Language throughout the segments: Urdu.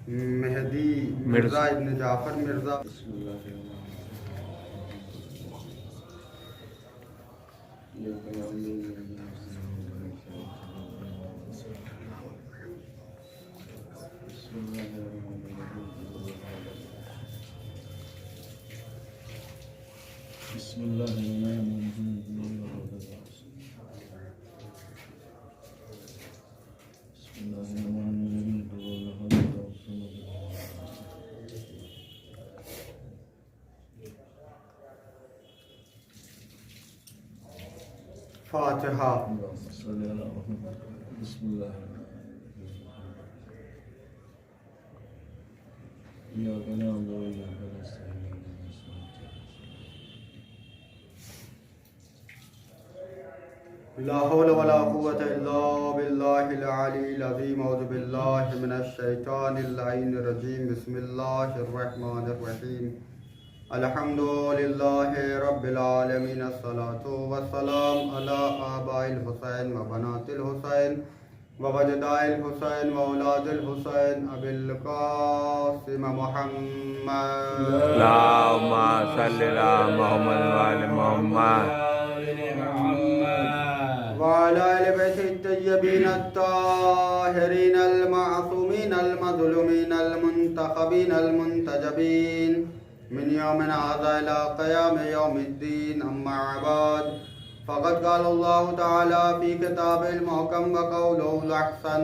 مہدی مرزا ابن جعفر مرزا. فاتحہ. لا حول ولا قوة إلا بالله العلي العظيم. أعوذ بالله من الشيطان اللعين الرجيم. بسم الله الرحمن الرحيم. الحمد لله رب العالمين. الصلاة والسلام على آباء الحسين وبنات الحسين ووجداء الحسين وأولاد الحسين أبي القاسم محمد. اللهم صل على محمد وآل محمد وعلى آل بيت الطيبين الطاهرين المعصومين المظلومين المنتخبين المنتجبين من يوم هذا إلى قيام يوم الدين. أما بعد فقد قال الله تعالى في كتابه المحكم وقوله الأحسن.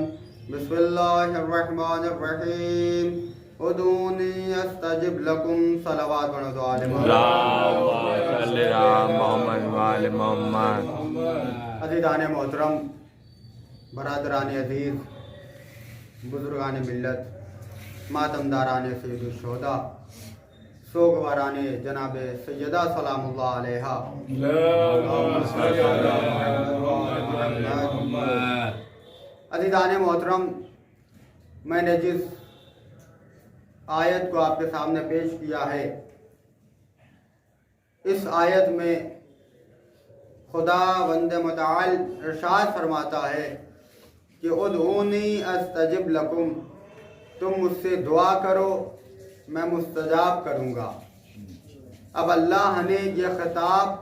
بسم الله الرحمن الرحيم. ادعوني استجب لكم. صلوات ونعوذ اللهم صل على محمد وآل محمد. عزیزان محترم، برادران عزیز، بزرگان ملت، ماتمداران سید الشہداء، سوگواران جناب سیدہ سلام اللہ علیہا، عزیزان محترم، میں نے جس آیت کو آپ کے سامنے پیش کیا ہے، اس آیت میں خدا وند متعال ارشاد فرماتا ہے کہ ادعونی استجب لکم، تم مجھ سے دعا کرو میں مستجاب کروں گا. اب اللہ نے یہ خطاب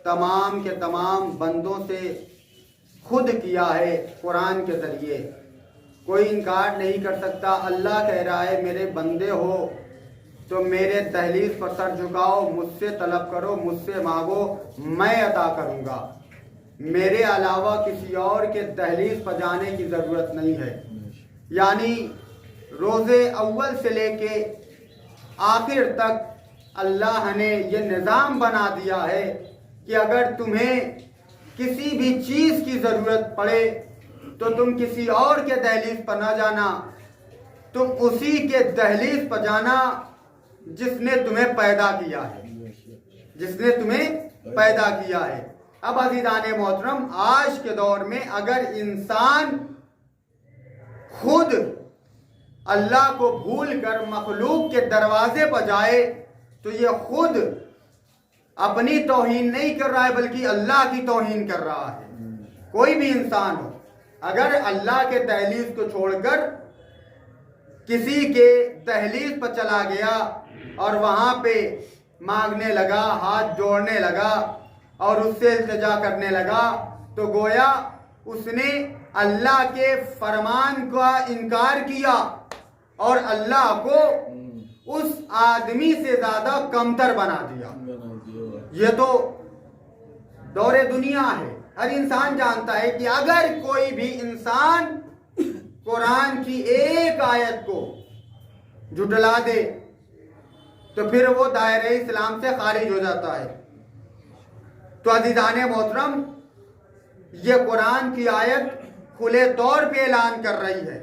تمام کے تمام بندوں سے خود کیا ہے قرآن کے ذریعے. کوئی انکار نہیں کر سکتا. اللہ کہہ رہا ہے میرے بندے ہو تو میرے دہلیز پر سر جھکاؤ، مجھ سے طلب کرو، مجھ سے مانگو، میں عطا کروں گا. میرے علاوہ کسی اور کے دہلیز پر جانے کی ضرورت نہیں ہے. یعنی روزے اول سے لے کے آخر تک اللہ نے یہ نظام بنا دیا ہے کہ اگر تمہیں کسی بھی چیز کی ضرورت پڑے تو تم کسی اور کے دہلیز پر نہ جانا، تم اسی کے دہلیز پر جانا جس نے تمہیں پیدا کیا ہے، جس نے تمہیں پیدا کیا ہے. اب عزیزان محترم، آج کے دور میں اگر انسان خود اللہ کو بھول کر مخلوق کے دروازے پر جائے تو یہ خود اپنی توہین نہیں کر رہا ہے بلکہ اللہ کی توہین کر رہا ہے. کوئی بھی انسان ہو، اگر اللہ کے دہلیز کو چھوڑ کر کسی کے دہلیز پر چلا گیا اور وہاں پہ مانگنے لگا، ہاتھ جوڑنے لگا اور اس سے التجا کرنے لگا تو گویا اس نے اللہ کے فرمان کا انکار کیا اور اللہ کو اس آدمی سے زیادہ کمتر بنا دیا. یہ تو دور دنیا ہے. ہر انسان جانتا ہے کہ اگر کوئی بھی انسان قرآن کی ایک آیت کو جھٹلا دے تو پھر وہ دائرہ اسلام سے خارج ہو جاتا ہے. تو عزیزان محترم، یہ قرآن کی آیت کھلے طور پہ اعلان کر رہی ہے.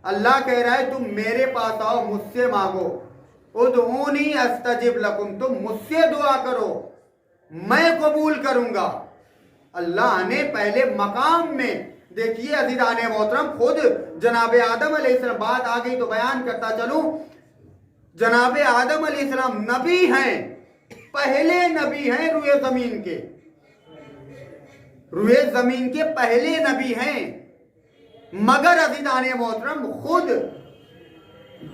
اللہ کہہ رہا ہے تم میرے پاس آؤ، مجھ سے مانگو. ادعونی استجب لکم، تم مجھ سے دعا کرو میں قبول کروں گا. اللہ نے پہلے مقام میں دیکھیے عزیزان محترم، خود جناب آدم علیہ السلام، بات آ گئی تو بیان کرتا چلوں، جناب آدم علیہ السلام نبی ہیں، پہلے نبی ہیں روئے زمین کے، روئے زمین کے پہلے نبی ہیں. مگر عزیزان محترم خود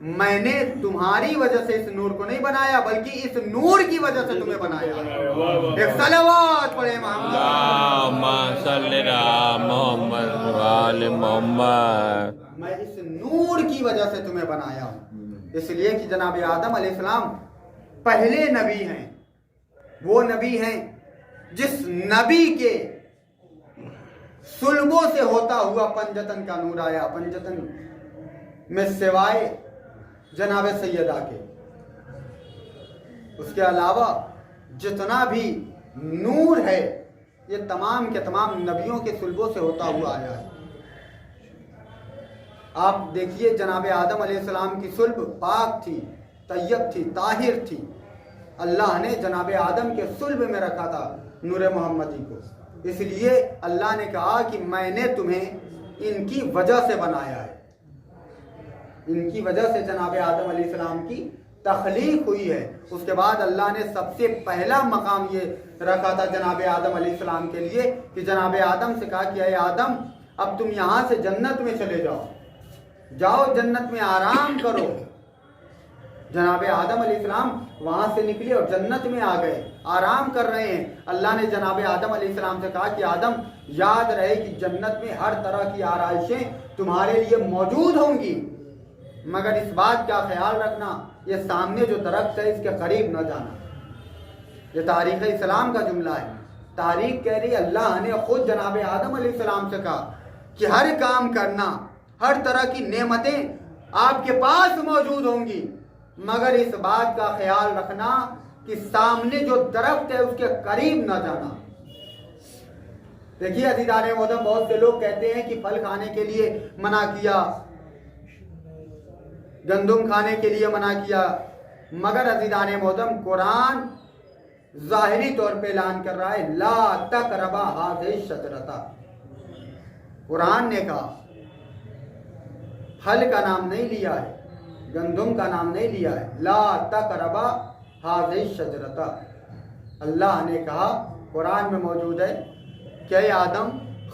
میں نے تمہاری وجہ سے اس نور کو نہیں بنایا بلکہ اس نور کی وجہ سے تمہیں بنایا. ایک صلوات پڑھے محمد. اللہم صلی علی محمد وآل محمد. میں اس نور کی وجہ سے تمہیں بنایا ہوں. اس لیے کہ جناب آدم علیہ السلام پہلے نبی ہیں. وہ نبی ہیں جس نبی کے سلبوں سے ہوتا ہوا پنجتن کا نور آیا. پنجتن میں سوائے جناب سیدہ کے اس کے علاوہ جتنا بھی نور ہے یہ تمام کے تمام نبیوں کے سلبوں سے ہوتا ہوا آیا ہے. آپ دیکھیے جناب آدم علیہ السلام کی سلب پاک تھی, طیب تھی, طاہر تھی. اللہ نے جناب آدم کے سلب میں رکھا تھا نور محمدی کو. اس لیے اللہ نے کہا کہ میں نے تمہیں ان کی وجہ سے بنایا ہے. ان کی وجہ سے جناب آدم علیہ السلام کی تخلیق ہوئی ہے. اس کے بعد اللہ نے سب سے پہلا مقام یہ رکھا تھا جناب آدم علیہ السلام کے لیے کہ جناب آدم سے کہا کہ اے آدم اب تم یہاں سے جنت میں چلے جاؤ, جاؤ جنت میں آرام کرو. جناب آدم علیہ السلام وہاں سے نکلے اور جنت میں آ گئے, آرام کر رہے ہیں. اللہ نے جناب آدم علیہ السلام سے کہا کہ آدم یاد رہے کہ جنت میں ہر طرح کی آرائشیں تمہارے لیے موجود ہوں گی, مگر اس بات کا خیال رکھنا یہ سامنے جو درخت ہے اس کے قریب نہ جانا. یہ تاریخ اسلام کا جملہ ہے. تاریخ کہہ رہی اللہ نے خود جناب آدم علیہ السلام سے کہا کہ ہر کام کرنا, ہر طرح کی نعمتیں آپ کے پاس موجود ہوں گی, مگر اس بات کا خیال رکھنا کہ سامنے جو درخت ہے اس کے قریب نہ جانا. دیکھیے عزیزان محترم, بہت سے لوگ کہتے ہیں کہ پھل کھانے کے لیے منع کیا, گندم کھانے کے لیے منع کیا, مگر عزیزان محترم قرآن ظاہری طور پہ اعلان کر رہا ہے لا تقربا هذه الشجرۃ. قرآن نے کہا, پھل کا نام نہیں لیا ہے, گندم کا نام نہیں لیا ہے, لا تقربا هذه الشجرۃ. اللہ نے کہا قرآن میں موجود ہے کہ اے آدم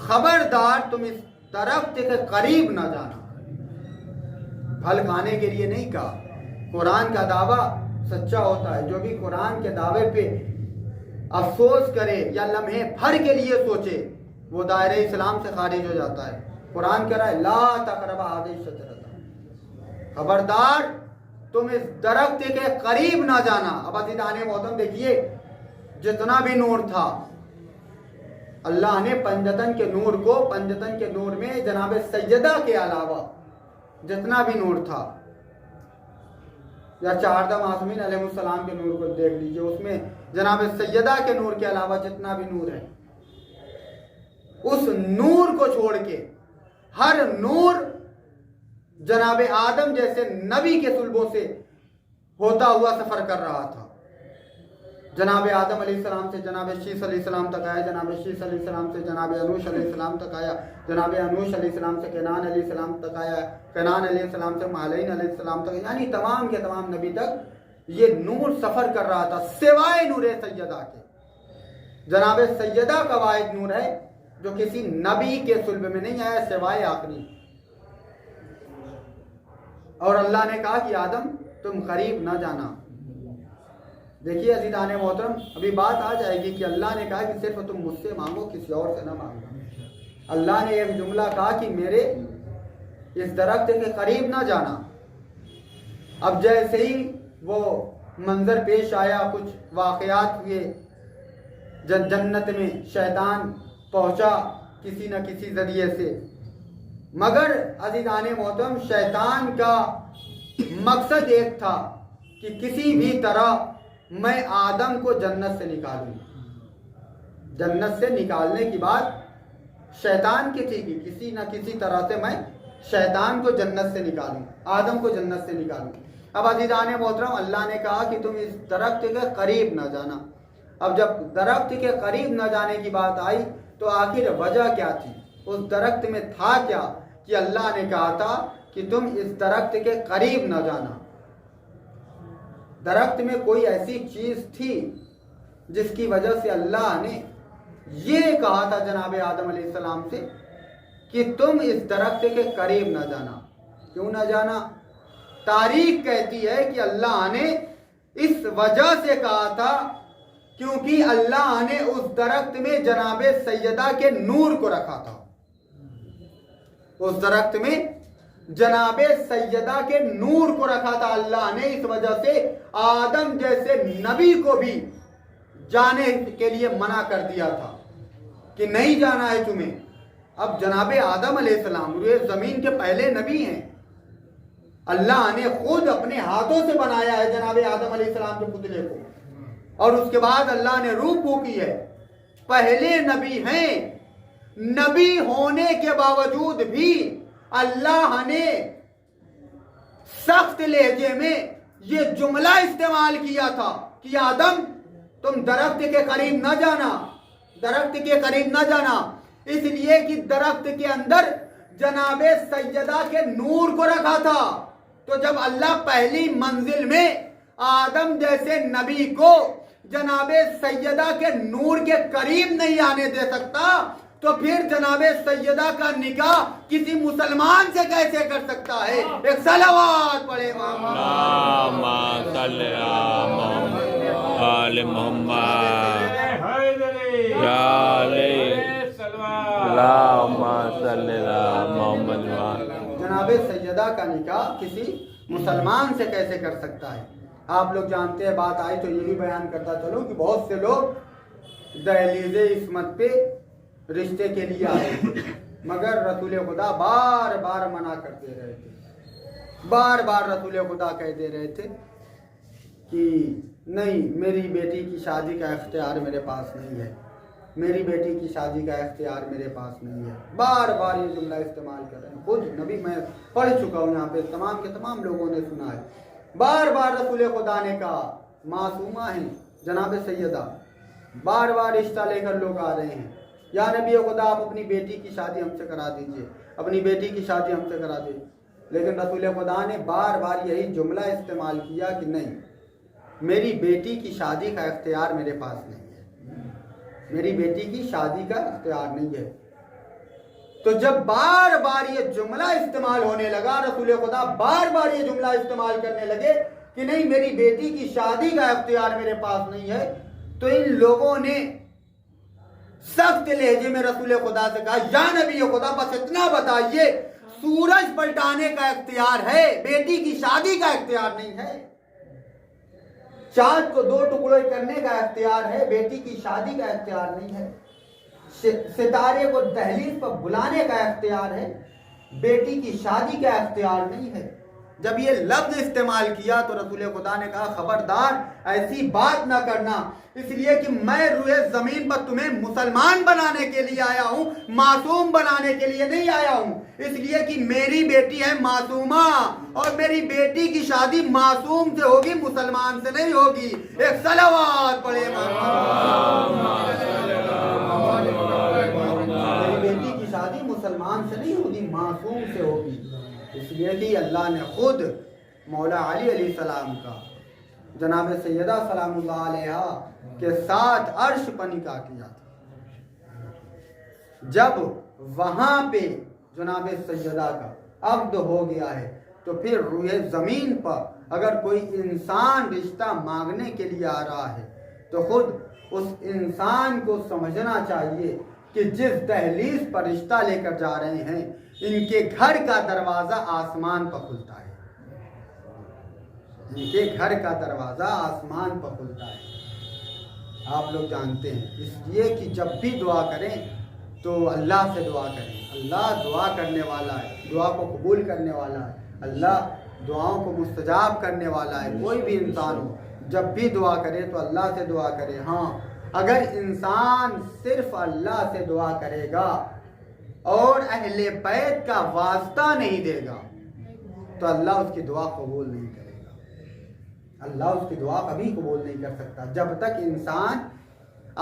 خبردار تم اس درخت کے قریب نہ جانا. پھل کھانے کے لیے نہیں کہا. قرآن کا دعویٰ سچا ہوتا ہے. جو بھی قرآن کے دعوے پہ افسوس کرے یا لمحے بھر کے لیے سوچے وہ دائرہ اسلام سے خارج ہو جاتا ہے. قرآن کہہ رہا ہے لا تقربا هذه الشجرۃ, خبردار تم اس درخت کے قریب نہ جانا. اب عزیزان محترم دیکھیے جتنا بھی نور تھا اللہ نے پنجتن کے نور کو, پنجتن کے نور میں جناب سیدہ کے علاوہ جتنا بھی نور تھا, یا چاردہ معصومین علیہ السلام کے نور کو دیکھ لیجئے, اس میں جناب سیدہ کے نور کے علاوہ جتنا بھی نور ہے اس نور کو چھوڑ کے ہر نور جناب آدم جیسے نبی کے سلبوں سے ہوتا ہوا سفر کر رہا تھا. جناب آدم علیہ السلام سے جناب شیس علیہ السلام تک آیا, جناب شیس علیہ السلام سے جناب انوش علیہ السلام تک آیا, جناب انوش علیہ السلام سے کینان علیہ السلام تک آیا, کینان علیہ السلام سے مہلین علیہ السلام تک, یعنی تمام کے تمام نبی تک یہ نور سفر کر رہا تھا سوائے نور سیدہ کے. جناب سیدہ کا واحد نور ہے جو کسی نبی کے سلب میں نہیں آیا سوائے آخری. اور اللہ نے کہا کہ آدم تم قریب نہ جانا. دیکھیے عزیزان محترم, ابھی بات آ جائے گی کہ اللہ نے کہا کہ صرف تم مجھ سے مانگو, کسی اور سے نہ مانگو. اللہ نے ایک جملہ کہا کہ میرے اس درخت کے قریب نہ جانا. اب جیسے ہی وہ منظر پیش آیا, کچھ واقعات ہوئے, جنت میں شیطان پہنچا کسی نہ کسی ذریعے سے, مگر عزیزان محترم شیطان کا مقصد ایک تھا کہ کسی بھی طرح میں آدم کو جنت سے نکالوں. جنت سے نکالنے کی بات شیطان کی تھی کہ کسی نہ کسی طرح سے میں شیطان کو جنت سے نکالوں, آدم کو جنت سے نکالوں. اب عزیزان محترم اللہ نے کہا کہ تم اس درخت کے قریب نہ جانا. اب جب درخت کے قریب نہ جانے کی بات آئی تو آخر وجہ کیا تھی, اس درخت میں تھا کیا کہ اللہ نے کہا تھا کہ تم اس درخت کے قریب نہ جانا. درخت میں کوئی ایسی چیز تھی جس کی وجہ سے اللہ نے یہ کہا تھا جناب آدم علیہ السلام سے کہ تم اس درخت کے قریب نہ جانا. کیوں نہ جانا؟ تاریخ کہتی ہے کہ اللہ نے اس وجہ سے کہا تھا کیونکہ اللہ نے اس درخت میں جناب سیدہ کے نور کو رکھا تھا. اس درخت میں جناب سیدہ کے نور کو رکھا تھا اللہ نے. اس وجہ سے آدم جیسے نبی کو بھی جانے کے لیے منع کر دیا تھا کہ نہیں جانا ہے تمہیں. اب جناب آدم علیہ السلام روئے زمین کے پہلے نبی ہیں. اللہ نے خود اپنے ہاتھوں سے بنایا ہے جناب آدم علیہ السلام کے پتلے کو, اور اس کے بعد اللہ نے روح پھونکی ہے. پہلے نبی ہیں. نبی ہونے کے باوجود بھی اللہ نے سخت لہجے میں یہ جملہ استعمال کیا تھا کہ آدم تم درخت کے قریب نہ جانا, درخت کے قریب نہ جانا. اس لیے کہ درخت کے اندر جناب سیدہ کے نور کو رکھا تھا. تو جب اللہ پہلی منزل میں آدم جیسے نبی کو جناب سیدہ کے نور کے قریب نہیں آنے دے سکتا تو پھر جناب سیدہ کا نکاح کسی مسلمان سے کیسے کر سکتا ہے؟ ایک صلوات پڑھے اللہم صلی علی محمد یا علی اللہم صلی علی محمد. جناب سیدہ کا نکاح کسی مسلمان سے کیسے کر سکتا ہے؟ آپ لوگ جانتے ہیں, بات آئی تو یہ بھی بیان کرتا چلوں کہ بہت سے لوگ دہلیز عصمت پہ رشتے کے لیے آئے تھے, مگر رسول خدا بار بار منع کرتے رہے تھے. بار بار رسول خدا کہتے رہے تھے کہ نہیں, میری بیٹی کی شادی کا اختیار میرے پاس نہیں ہے, میری بیٹی کی شادی کا اختیار میرے پاس نہیں ہے. بار بار یہ جملہ استعمال کر رہے ہیں. خود نبی میں پڑھ چکا ہوں, یہاں پہ تمام کے تمام لوگوں نے سنا ہے. بار بار رسول خدا نے کہا, معصومہ ہیں جناب سیدہ, بار بار رشتہ لے کر لوگ آ رہے ہیں, یا نبی خدا آپ اپنی بیٹی کی شادی ہم سے کرا دیجئے, اپنی بیٹی کی شادی ہم سے کرا دیجئے. لیکن رسول خدا نے بار بار یہی جملہ استعمال کیا کہ نہیں, میری بیٹی کی شادی کا اختیار میرے پاس نہیں ہے, میری بیٹی کی شادی کا اختیار نہیں ہے. تو جب بار بار یہ جملہ استعمال ہونے لگا, رسول خدا بار بار یہ جملہ استعمال کرنے لگے کہ نہیں, میری بیٹی کی شادی کا اختیار میرے پاس نہیں ہے, تو ان لوگوں نے سخت لہجے میں رسول خدا سے کہا, یا نبی خدا بس اتنا بتائیے, سورج پلٹانے کا اختیار ہے, بیٹی کی شادی کا اختیار نہیں ہے. چاند کو 2 ٹکڑے کرنے کا اختیار ہے, بیٹی کی شادی کا اختیار نہیں ہے. ستارے کو دہلیز پر بلانے کا اختیار ہے, بیٹی کی شادی کا اختیار نہیں ہے. جب یہ لفظ استعمال کیا تو رسول خدا نے کہا, خبردار ایسی بات نہ کرنا, اس لیے کہ میں روئے زمین پر تمہیں مسلمان بنانے کے لیے آیا ہوں, معصوم بنانے کے لیے نہیں آیا ہوں. اس لیے کہ میری بیٹی ہے معصومہ, اور میری بیٹی کی شادی معصوم سے ہوگی, مسلمان سے نہیں ہوگی. ایک صلوات پڑھے. میری بیٹی کی شادی مسلمان سے نہیں ہوگی, معصوم سے ہوگی. اس لیے کہ اللہ نے خود مولا علی علیہ السلام کا جناب سیدہ سلام اللہ علیہا کے ساتھ عرش پر نکاح کیا تھا. جب وہاں پہ جناب سیدہ کا عقد ہو گیا ہے تو پھر روئے زمین پر اگر کوئی انسان رشتہ مانگنے کے لیے آ رہا ہے تو خود اس انسان کو سمجھنا چاہیے کہ جس دہلیز پر رشتہ لے کر جا رہے ہیں, ان کے گھر کا دروازہ آسمان پر کھلتا ہے, ان کے گھر کا دروازہ آسمان پر کھلتا ہے. آپ لوگ جانتے ہیں. اس لیے کہ جب بھی دعا کریں تو اللہ سے دعا کریں. اللہ دعا کرنے والا ہے, دعا کو قبول کرنے والا ہے, اللہ دعاؤں کو مستجاب کرنے والا ہے. کوئی بھی انسان ہو, جب بھی دعا کرے تو اللہ سے دعا کرے. ہاں, اگر انسان صرف اللہ سے دعا کرے گا اور اہل بیت کا واسطہ نہیں دے گا تو اللہ اس کی دعا قبول نہیں کرے گا. اللہ اس کی دعا کبھی قبول نہیں کر سکتا جب تک انسان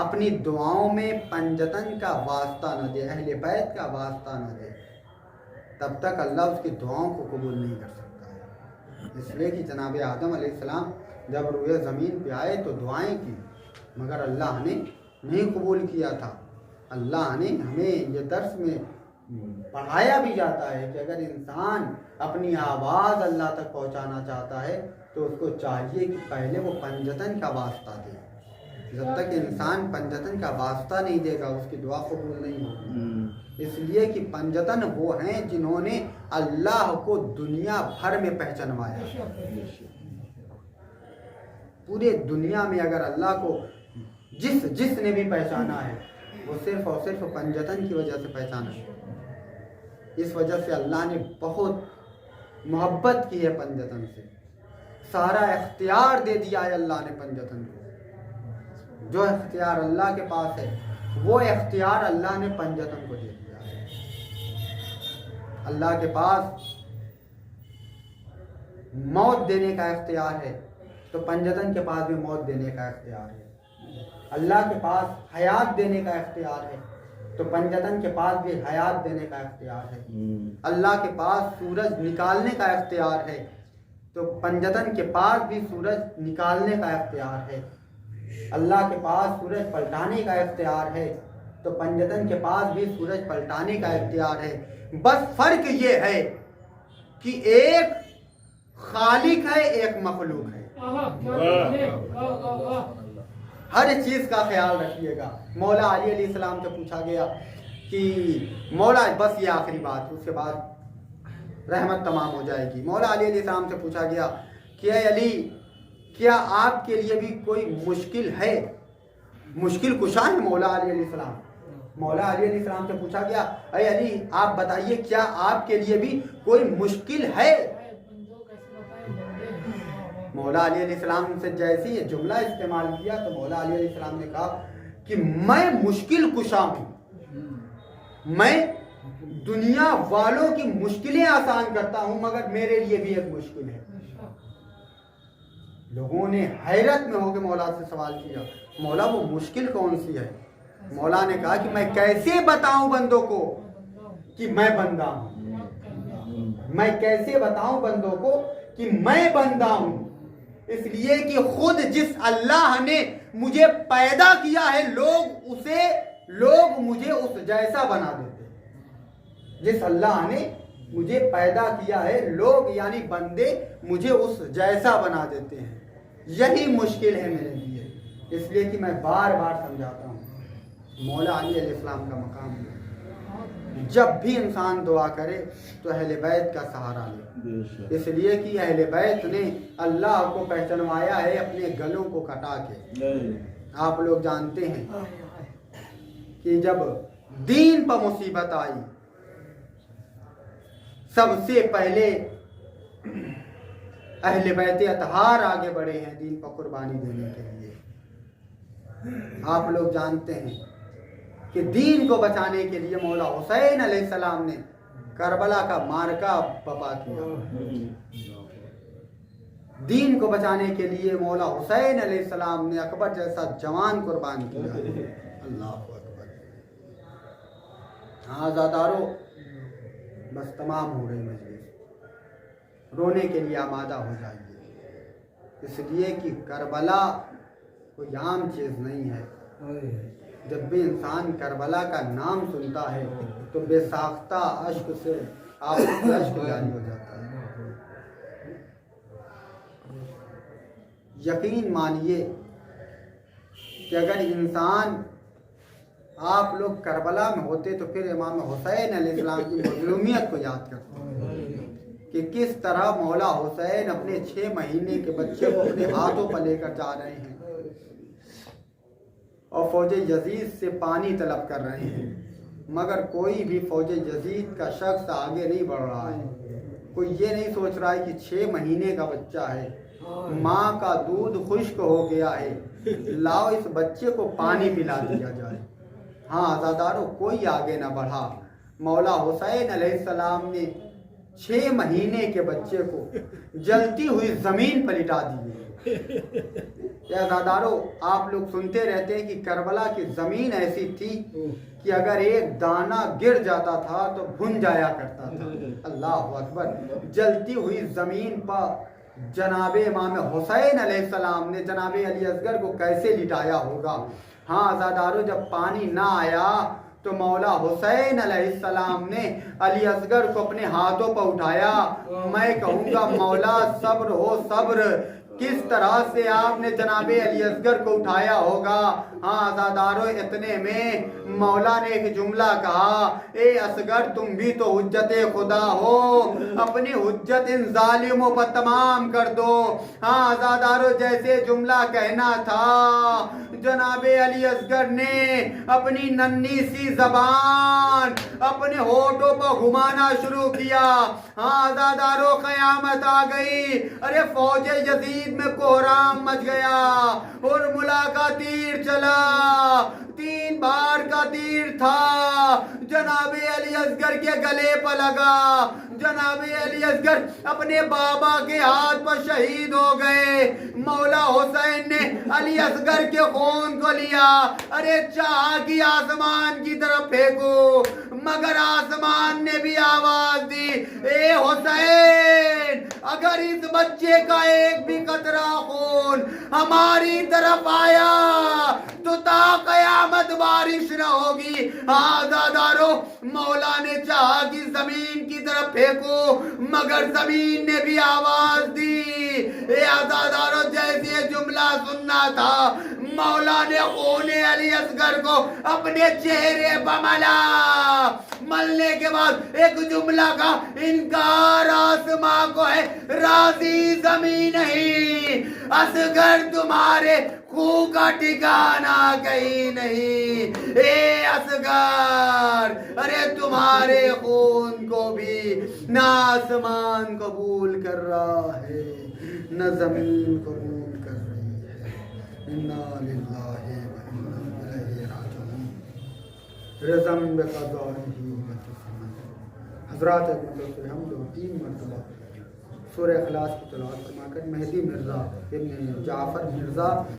اپنی دعاؤں میں پنجتن کا واسطہ نہ دے, اہل بیت کا واسطہ نہ دے, تب تک اللہ اس کی دعاؤں کو قبول نہیں کر سکتا ہے. اس لیے کہ جناب آدم علیہ السلام جب روئے زمین پہ آئے تو دعائیں کی, مگر اللہ نے نہیں قبول کیا تھا. اللہ نے ہمیں یہ درس میں پڑھایا بھی جاتا ہے کہ اگر انسان اپنی آواز اللہ تک پہنچانا چاہتا ہے تو اس کو چاہیے کہ پہلے وہ پنجتن کا واسطہ دے. جب تک انسان پنجتن کا واسطہ نہیں دے گا اس کی دعا قبول نہیں ہوگی. اس لیے کہ پنجتن وہ ہیں جنہوں نے اللہ کو دنیا بھر میں پہچانوایا. پورے دنیا میں اگر اللہ کو جس نے بھی پہچانا ہے وہ صرف اور صرف پنجتن کی وجہ سے پہچانا ہے. اس وجہ سے اللہ نے بہت محبت کی ہے پنجتن سے. سارا اختیار دے دیا ہے اللہ نے پنجتن کو. جو اختیار اللہ کے پاس ہے وہ اختیار اللہ نے پنجتن کو دے دیا ہے. اللہ کے پاس موت دینے کا اختیار ہے تو پنجتن کے پاس بھی موت دینے کا اختیار ہے. اللہ کے پاس حیات دینے کا اختیار ہے تو پنجتن کے پاس بھی حیات دینے کا اختیار ہے. اللہ کے پاس سورج نکالنے کا اختیار ہے تو پنجتن کے پاس بھی سورج نکالنے کا اختیار ہے. اللہ کے پاس سورج پلٹانے کا اختیار ہے تو پنجتن کے پاس بھی سورج پلٹانے کا اختیار ہے. بس فرق یہ ہے کہ ایک خالق ہے ایک مخلوق ہے. ہر چیز کا خیال رکھیے گا. مولا علی علیہ السلام سے پوچھا گیا کہ مولا بس یہ آخری بات اس کے بعد رحمت تمام ہو جائے گی. مولا علی علیہ السلام سے پوچھا گیا کہ اے علی کیا آپ کے لیے بھی کوئی مشکل ہے؟ مشکل کشا ہے مولا علی علیہ السلام. مولا علی علیہ السلام سے پوچھا گیا اے علی آپ بتائیے کیا آپ کے لیے بھی کوئی مشکل ہے؟ مولا علی علیہ السلام سے جیسے یہ جملہ استعمال کیا تو مولا علی علیہ السلام نے کہا کہ میں مشکل کشا ہوں. میں دنیا والوں کی مشکلیں آسان کرتا ہوں مگر میرے لیے بھی ایک مشکل ہے. لوگوں نے حیرت میں ہو کے مولا سے سوال کیا مولا وہ مشکل کون سی ہے؟ مولا نے کہا کہ میں کیسے بتاؤں بندوں کو کہ میں بندہ ہوں. میں کیسے بتاؤں بندوں کو کہ میں بندہ ہوں. اس لیے کہ خود جس اللہ نے مجھے پیدا کیا ہے لوگ مجھے اس جیسا بنا دیتے ہیں. جس اللہ نے مجھے پیدا کیا ہے لوگ یعنی بندے مجھے اس جیسا بنا دیتے ہیں. یہی مشکل ہے میرے لیے. اس لیے کہ میں بار بار سمجھاتا ہوں مولا علی علیہ السلام کا مقام ہے جب بھی انسان دعا کرے تو اہل بیت کا سہارا لے. اس لیے کہ اہل بیت نے اللہ کو پہچانوایا ہے اپنے گلوں کو کٹا کے. آپ لوگ جانتے ہیں کہ جب دین پر مصیبت آئی سب سے پہلے اہل بیت اطہار آگے بڑھے ہیں دین پر قربانی دینے کے لیے. آپ لوگ جانتے ہیں کہ دین کو بچانے کے لیے مولا حسین علیہ السلام نے کربلا کا مارکا بپا کیا. دین کو بچانے کے لیے مولا حسین علیہ السلام نے اکبر جیسا جوان قربان کیا. اللہ اکبر. آزادارو بس تمام ہو گئی مجلس. رونے کے لیے آمادہ ہو جائیے. اس لیے کہ کربلا کوئی عام چیز نہیں ہے. جب بھی انسان کربلا کا نام سنتا ہے تو بے ساختہ اشک سے اشک جاری ہو جاتا ہے. یقین مانیے کہ اگر انسان آپ لوگ کربلا میں ہوتے تو پھر امام حسین علیہ السلام کی مظلومیت کو یاد کرتے کہ کس طرح مولا حسین اپنے 6 مہینے کے بچے کو اپنے ہاتھوں پر لے کر جا رہے ہیں اور فوج یزید سے پانی طلب کر رہے ہیں مگر کوئی بھی فوج یزید کا شخص آگے نہیں بڑھ رہا ہے. کوئی یہ نہیں سوچ رہا ہے کہ 6 مہینے کا بچہ ہے, ماں کا دودھ خشک ہو گیا ہے, لاؤ اس بچے کو پانی پلا دیا جائے. ہاں آزادارو کوئی آگے نہ بڑھا. مولا حسین علیہ السلام نے 6 مہینے کے بچے کو جلتی ہوئی زمین پر لٹا دیے. آزادارو آپ لوگ سنتے رہتے ہیں کہ کربلا کی زمین ایسی تھی کہ اگر ایک دانہ گر جاتا تھا تو بھن جایا کرتا تھا. اللہ اکبر. جلتی ہوئی زمین پر جناب امام حسین علیہ السلام نے جناب علی اصغر کو کیسے لٹایا ہوگا. ہاں آزادارو جب پانی نہ آیا تو مولا حسین علیہ السلام نے علی اصغر کو اپنے ہاتھوں پر اٹھایا. میں کہوں گا مولا صبر ہو صبر، کس طرح سے آپ نے جناب علی اصغر کو اٹھایا ہوگا. ہاں عزادارو، اتنے میں مولا نے ایک جملہ کہا، اے اصغر تم بھی تو حجت خدا ہو، اپنی حجت ان ظالموں پر تمام کر دو. ہاں عزادارو، جیسے جملہ کہنا تھا جناب علی اصغر نے اپنی ننھی سی زبان اپنے ہونٹوں پر گھمانا شروع کیا. ہاں عزادارو، قیامت آ گئی. ارے فوج یزید میں کوہرام مچ گیا اور ملا کا تیر چلا. 3 بار کا تیر تھا، جناب علی اصغر کے گلے پر لگا. جناب علی اصغر اپنے بابا کے ہاتھ پر شہید ہو گئے. مولا حسین نے علی اصغر کے خون کو لیا. ارے چاہا کہ آسمان کی طرف پھینکو، مگر آسمان نے بھی آواز دی، اے حسین اگر اس بچے کا ایک بھی قطرہ خون ہماری طرف آیا تو تا قیامت بارش نہ ہوگی. آزادارو، مولا نے چاہا کہ زمین کی طرف پھینکو، مگر زمین نے بھی آواز دی. اے آزادارو، جیسے جملہ سننا تھا مولا نے خون علی اصغر کو اپنے چہرے پر ملا. ملنے کے بعد ایک جملہ کا انکار آسماں کو ہے، راضی زمین نہیں. اصغر تمہارے خون کا ٹھکانہ کہیں نہیں. اے اصغر، ارے تمہارے خون کو بھی نہ آسمان قبول کر رہا ہے نہ زمین قبول کر رہی ہے. انا للہ و انا الیہ راجعون. رضم بقضائہ. حضرات ہم لوگ 3 مرتبہ سورہ اخلاص کی تلاوت فرما کر مہدی مرزا ابن جعفر مرزا